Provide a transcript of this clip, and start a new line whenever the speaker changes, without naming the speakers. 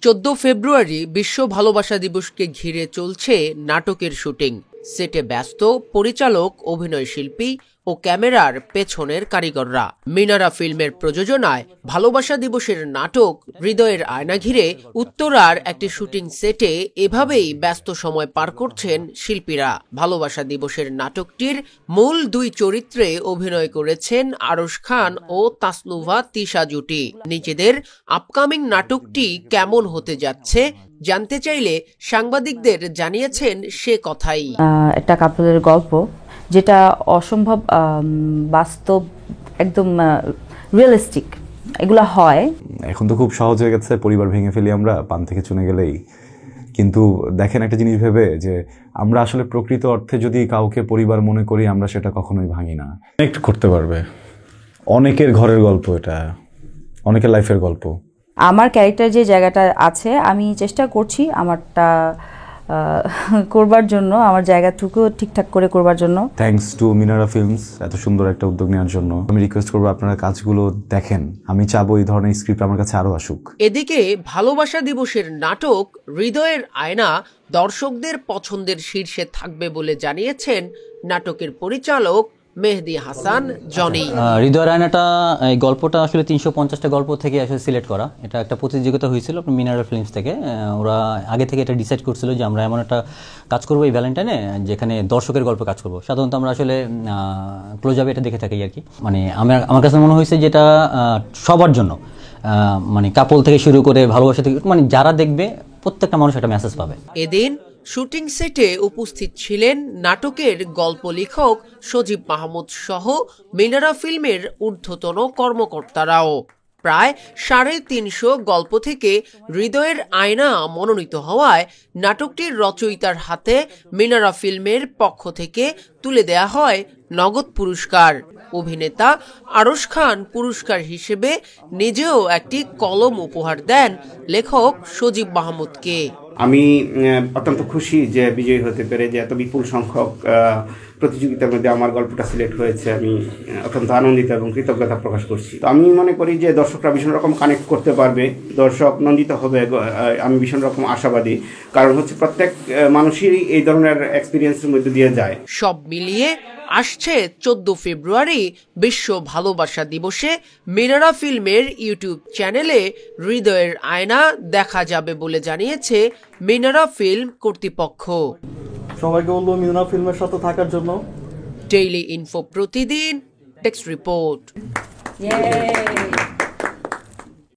14 ফেব্রুয়ারি বিশ্ব ভালোবাসা দিবসকে ঘিরে চলছে নাটকের শুটিং। সেটে ব্যস্ত পরিচালক, অভিনয় শিল্পী ও ক্যামেরার পেছনের কারিগররা। মিনারা ফিল্মের প্রযোজনায় ভালোবাসা দিবসের নাটক হৃদয়ের আয়না ঘিরে উত্তরার একটি শুটিং সেটে এভাবেই ব্যস্ত সময় পার করছেন শিল্পীরা। ভালোবাসা দিবসের নাটকটির মূল দুই চরিত্রে অভিনয় করেছেন আরশ খান ও তাসনুভা তিশা জুটি। নিজেদের আপকামিং নাটকটি কেমন হতে যাচ্ছে জানতে চাইলে সাংবাদিকদের জানিয়েছেন সে কথাই।
একটা কাপলের গল্প, যেটা অসম্ভব বাস্তব, একদম রিয়েলিস্টিক এগুলো হয়।
এখন তো খুব সহজ হয়ে গেছে, পরিবার ভেঙে ফেলি আমরা পান থেকে চুনে গেলেই। কিন্তু দেখেন একটা জিনিস ভেবে, যে আমরা আসলে প্রকৃত অর্থে যদি কাউকে পরিবার মনে করি, আমরা সেটা কখনোই ভাঙি না। কানেক্ট করতে পারবে, অনেকের ঘরের গল্প, এটা অনেকের লাইফের গল্প।
আমার ক্যারেক্টার যে জায়গাটা আছে, আমি চেষ্টা করছি আমারটা করবার জন্য, আমার জায়গাটুকু ঠিকঠাক করে করবার জন্য।
থ্যাঙ্কস টু মিনারা ফিল্মস এত সুন্দর একটা উদ্যোগ নেওয়ার জন্য। আমি রিকোয়েস্ট করবো আপনারা কাজগুলো দেখেন। আমি চাবো এই ধরনের স্ক্রিপ্ট আমার কাছে আরো আসুক।
এদিকে ভালোবাসা দিবসের নাটক হৃদয়ের আয়না দর্শকদের পছন্দের শীর্ষে থাকবে বলে জানিয়েছেন নাটকের পরিচালক মেহেদী হাসান জনি।
হৃদয়ের আয়নাটা, এই গল্পটা আসলে 350টা গল্প থেকে আসলে সিলেক্ট করা। এটা একটা প্রতিযোগিতা হয়েছিল মিনারা ফিল্মস থেকে। ওরা আগে থেকে এটা ডিসাইড করছিল যে আমরা এমন একটা কাজ করবো এই ভ্যালেন্টাইনে, যেখানে দর্শকের গল্পে কাজ করবো। সাধারণত আমরা আসলে ক্লোজ আপে এটা দেখে থাকি আর কি। মানে আমার কাছে মনে হয়েছে যেটা সবার জন্য, মানে কাপল থেকে শুরু করে ভালোবাসা থেকে, মানে যারা দেখবে প্রত্যেকটা মানুষ একটা মেসেজ পাবে।
এদিন শুটিং সেটে উপস্থিত ছিলেন নাটকের গল্প লেখক সজীব মাহমুদ সহ মিনারা ফিল্মের ঊর্ধ্বতন কর্মকর্তারাও। প্রায় 350 গল্প থেকে হৃদয়ের আয়না মনোনীত হওয়ায় নাটকটির রচয়িতার হাতে মিনারা ফিল্মের পক্ষ থেকে তুলে দেয়া হয় নগদ পুরস্কার। অভিনেতা আরশ খান পুরস্কার হিসেবে নিজেও একটি কলম উপহার দেন লেখক সজীব মাহমুদকে।
আমি অত্যন্ত খুশি যে বিজয়ী হতে পেরে, যে এত বিপুল সংখ্যক প্রতিযোগিতার মধ্যে আমার গল্পটা সিলেক্ট হয়েছে। আমি অত্যন্ত আনন্দিত এবং কৃতজ্ঞতা প্রকাশ করছি। তো আমি মনে করি যে দর্শকরা ভীষণ রকম কানেক্ট করতে পারবে, দর্শক নন্দিত হবে। আমি ভীষণ রকম আশাবাদী, কারণ হচ্ছে প্রত্যেক মানুষেরই এই ধরনের এক্সপিরিয়েন্সের মধ্যে দিয়ে যায়।
সব মিলিয়ে আসছে 14 ফেব্রুয়ারি বিশ্ব ভালোবাসা দিবসে মিনারা ফিল্মের ইউটিউব চ্যানেলে হৃদয়ের আয়না দেখা যাবে বলে জানিয়েছে মিনারা ফিল্ম কর্তৃপক্ষ।
সবাইকে বলবো মিনারা ফিল্মের সাথে থাকার জন্য।
ডেইলি ইনফো প্রতিদিন, টেক্সট রিপোর্ট।